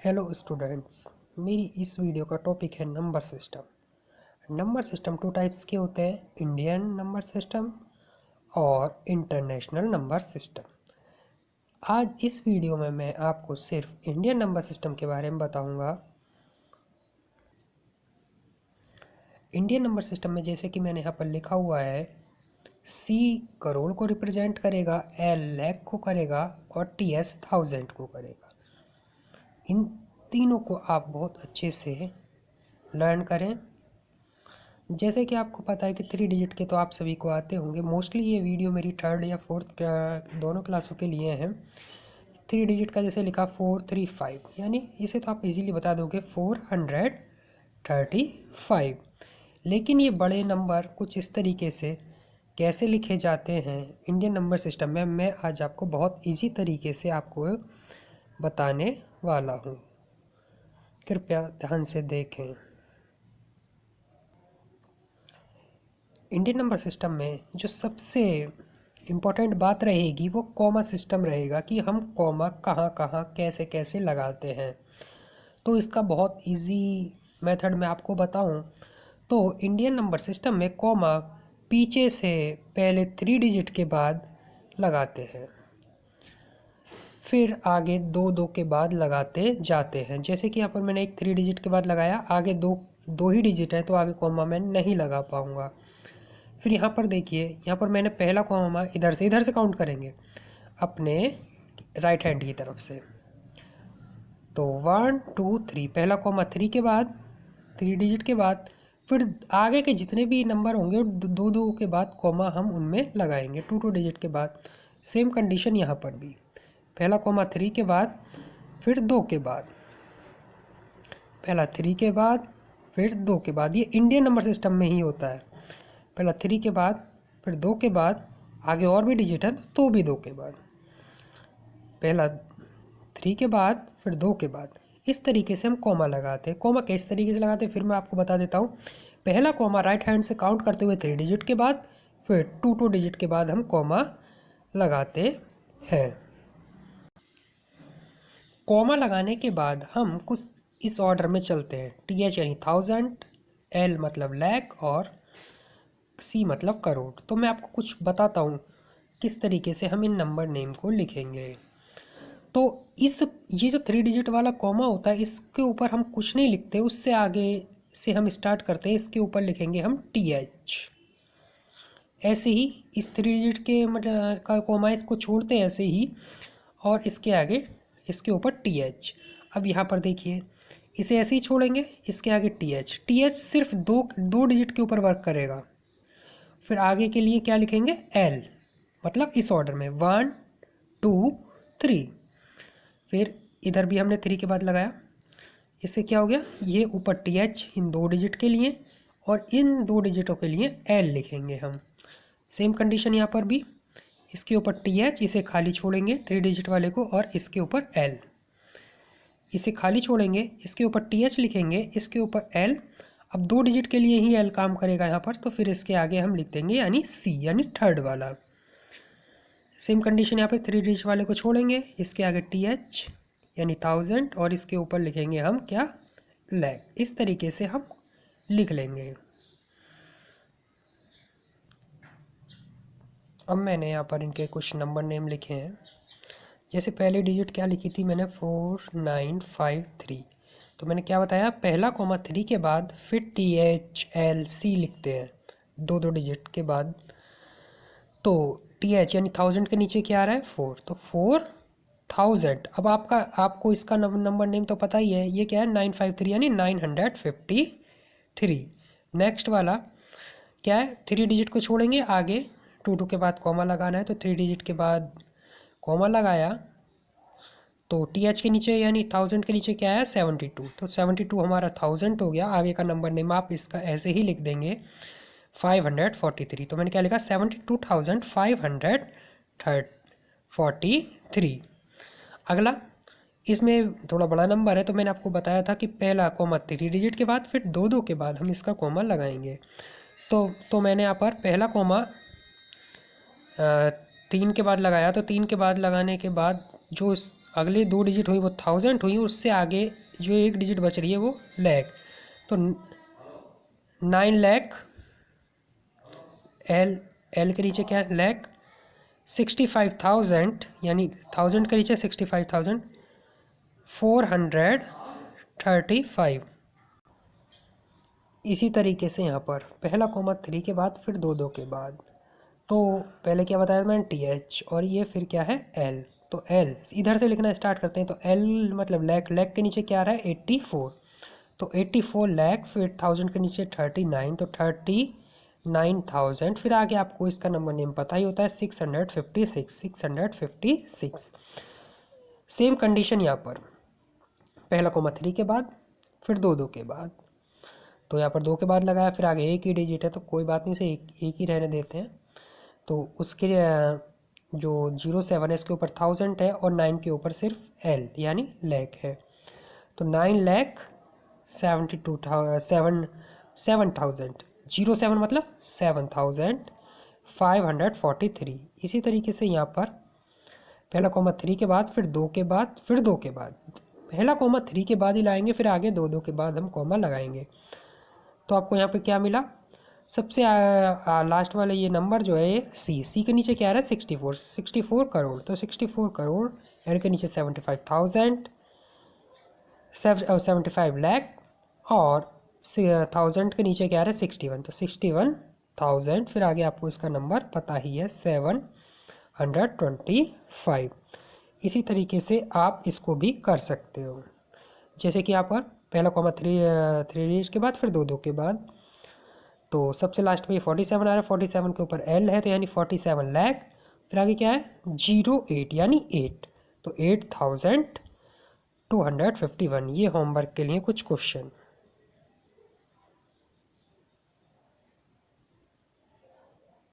Hello students, मेरी इस video का टॉपिक है number system. Number system two types के होते हैं, इंडियन नंबर सिस्टम और इंटरनेशनल नंबर सिस्टम। आज इस वीडियो में मैं आपको सिर्फ इंडियन नंबर सिस्टम के बारे में बताऊंगा। इंडियन नंबर सिस्टम में जैसे कि मैंने यहाँ पर लिखा हुआ है, सी करोड़ को रिप्रेजेंट करेगा, एल लाख को करेगा और टी एस 1000 को करेगा। इन तीनों को आप बहुत अच्छे से लर्न करें। जैसे कि आपको पता है कि 3 डिजिट के तो आप सभी को आते होंगे। मोस्टली ये वीडियो मेरी थर्ड या फोर्थ दोनों क्लासों के लिए हैं। 3 डिजिट का जैसे लिखा 435, यानी इसे तो आप इजीली बता दोगे 435। लेकिन ये बड़े नंबर कुछ इस तरीके से कैसे लिखे जाते हैं इंडियन नंबर सिस्टम में, मैं आज आपको बहुत इजी तरीके से आपको बताने वाला हूँ। कृपया ध्यान से देखें। इंडियन नंबर सिस्टम में जो सबसे इम्पोर्टेंट बात रहेगी वो कॉमा सिस्टम रहेगा, कि हम कॉमा कहाँ कहाँ कैसे कैसे लगाते हैं। तो इसका बहुत इजी मेथड मैं आपको बताऊं तो इंडियन नंबर सिस्टम में कॉमा पीछे से पहले 3 डिजिट के बाद लगाते हैं, फिर आगे 2 के बाद लगाते जाते हैं। जैसे कि यहाँ पर मैंने एक 3 डिजिट के बाद लगाया, आगे दो ही डिजिट है तो आगे कॉमा मैं नहीं लगा पाऊँगा। फिर यहाँ पर देखिए, यहाँ पर मैंने पहला कॉमा इधर से काउंट करेंगे अपने राइट हैंड की तरफ से। तो 1 2 3, पहला कॉमा 3 के बाद 3 डिजिट के बाद फिर आगे के जितने भी नंबर होंगे 2 के बाद कॉमा हम उनमें लगाएंगे 2 डिजिट के बाद। सेम कंडीशन यहाँ पर भी, पहला कॉमा 3 के बाद फिर 2 के बाद, पहला 3 के बाद फिर 2 के बाद। ये इंडियन नंबर सिस्टम में ही होता है, पहला 3 के बाद फिर 2 के बाद, आगे और भी डिजिट है तो भी 2 के बाद, पहला 3 के बाद फिर 2 के बाद। इस तरीके से हम कॉमा लगाते हैं। कॉमा किस तरीके से लगाते हैं फिर मैं आपको बता देता हूँ। पहला कॉमा राइट हैंड से काउंट करते हुए 3 डिजिट के बाद, फिर 2 डिजिट के बाद हम कॉमा लगाते हैं। कॉमा लगाने के बाद हम कुछ इस ऑर्डर में चलते हैं। टी एच यानी 1000, एल मतलब लाख और सी मतलब करोड़। तो मैं आपको कुछ बताता हूँ किस तरीके से हम इन नंबर नेम को लिखेंगे। तो ये जो 3 डिजिट वाला कॉमा होता है, इसके ऊपर हम कुछ नहीं लिखते, उससे आगे से हम स्टार्ट करते हैं। इसके ऊपर लिखेंगे हम टी एच। ऐसे ही इस 3 डिजिट के का कॉमा इसको छोड़ते हैं ऐसे ही, और इसके आगे इसके ऊपर टी एच। अब यहाँ पर देखिए, इसे ऐसे ही छोड़ेंगे, इसके आगे टी एच। टी एच सिर्फ दो डिजिट के ऊपर वर्क करेगा। फिर आगे के लिए क्या लिखेंगे, एल, मतलब इस ऑर्डर में 1 2 3। फिर इधर भी हमने 3 के बाद लगाया, इससे क्या हो गया, ये ऊपर टी एच इन 2 डिजिट के लिए और इन 2 डिजिटों के लिए एल लिखेंगे हम। सेम कंडीशन यहाँ पर भी, इसके ऊपर टी एच, इसे खाली छोड़ेंगे 3 डिजिट वाले को, और इसके ऊपर एल, इसे खाली छोड़ेंगे, इसके ऊपर टी एच लिखेंगे, इसके ऊपर एल। अब 2 डिजिट के लिए ही एल काम करेगा यहाँ पर, तो फिर इसके आगे हम लिख देंगे यानी सी, यानी थर्ड वाला। सेम कंडीशन यहाँ पे 3 डिजिट वाले को छोड़ेंगे, इसके आगे टी एच यानी 1000 और इसके ऊपर लिखेंगे हम क्या, लाख। इस तरीके से हम लिख लेंगे। अब मैंने यहाँ पर इनके कुछ नंबर नेम लिखे हैं। जैसे पहली डिजिट क्या लिखी थी मैंने, 4953। तो मैंने क्या बताया, पहला कॉमा 3 के बाद फिर टी एच एल सी लिखते हैं 2 डिजिट के बाद। तो टी एच यानी 1000 के नीचे क्या आ रहा है, 4, तो 4000। अब आपको इसका नंबर नेम तो पता ही है, ये क्या है, 953 यानी 953। नेक्स्ट वाला क्या है, 3 डिजिट को छोड़ेंगे, आगे 2 के बाद कॉमा लगाना है, तो 3 डिजिट के बाद कॉमा लगाया, तो टी एच के नीचे यानी 1000 के नीचे क्या है, 72। तो 72 हमारा 1000 हो गया। आगे का नंबर नेम आप इसका ऐसे ही लिख देंगे 543। तो मैंने क्या लिखा, 72,543। अगला, इसमें थोड़ा बड़ा नंबर है, तो मैंने आपको बताया था कि पहला कॉमा 3 डिजिट के बाद फिर 2 के बाद हम इसका कॉमा लगाएंगे। तो मैंने यहाँ पर पहला कॉमा 3 के बाद लगाया, तो 3 के बाद लगाने के बाद जो अगले 2 डिजिट हुई वो 1000 हुई, उससे आगे जो एक डिजिट बच रही है वो लैख। तो 9 लाख, एल, एल के नीचे क्या है लैख, 65,000 यानी 1000 के नीचे 65,435। इसी तरीके से यहाँ पर पहला कॉमा 3 के बाद फिर दो के बाद। तो पहले क्या बताया मैंने TH, और ये फिर क्या है L। तो L इधर से लिखना स्टार्ट करते हैं। तो L मतलब लैख, लैख के नीचे क्या रहा है 84, तो 84 लाख, फिर 1000 के नीचे 39, तो 39,000। फिर आगे आपको इसका नंबर नेम पता ही होता है 656। सेम कंडीशन यहाँ पर पहला कॉमा 3 के बाद फिर दो के बाद। तो यहाँ पर 2 के बाद लगाया, फिर आगे एक ही डिजिट है तो कोई बात नहीं, से एक ही रहने देते हैं। तो उसके जो 07 है इसके ऊपर 1000 है, और 9 के ऊपर सिर्फ L यानी लैख है। तो 9,72,7,000, 07 मतलब 7,543। इसी तरीके से यहाँ पर पहला कॉमा 3 के बाद फिर 2 के बाद फिर 2 के बाद, पहला कॉमा 3 के बाद ही लाएंगे, फिर आगे दो के बाद हम कॉमा लगाएंगे। तो आपको यहाँ पे क्या मिला, सबसे लास्ट वाला ये नंबर जो है ये सी के नीचे क्या आ रहा है 64 करोड़। तो 64 करोड़, एल के नीचे 75,000, 75 लाख, और 1000 के नीचे क्या आ रहा है 61, तो 61,000। फिर आगे आपको इसका नंबर पता ही है 725। इसी तरीके से आप इसको भी कर सकते हो, जैसे कि यहाँ पर पहला कॉमा 3 के बाद फिर दो के बाद। तो सबसे लास्ट में 47 आ रहा है, 47 के ऊपर L है तो यानी 47 लाख, फिर आगे क्या है 08 यानी 8, तो 8,251। ये होमवर्क के लिए कुछ क्वेश्चन।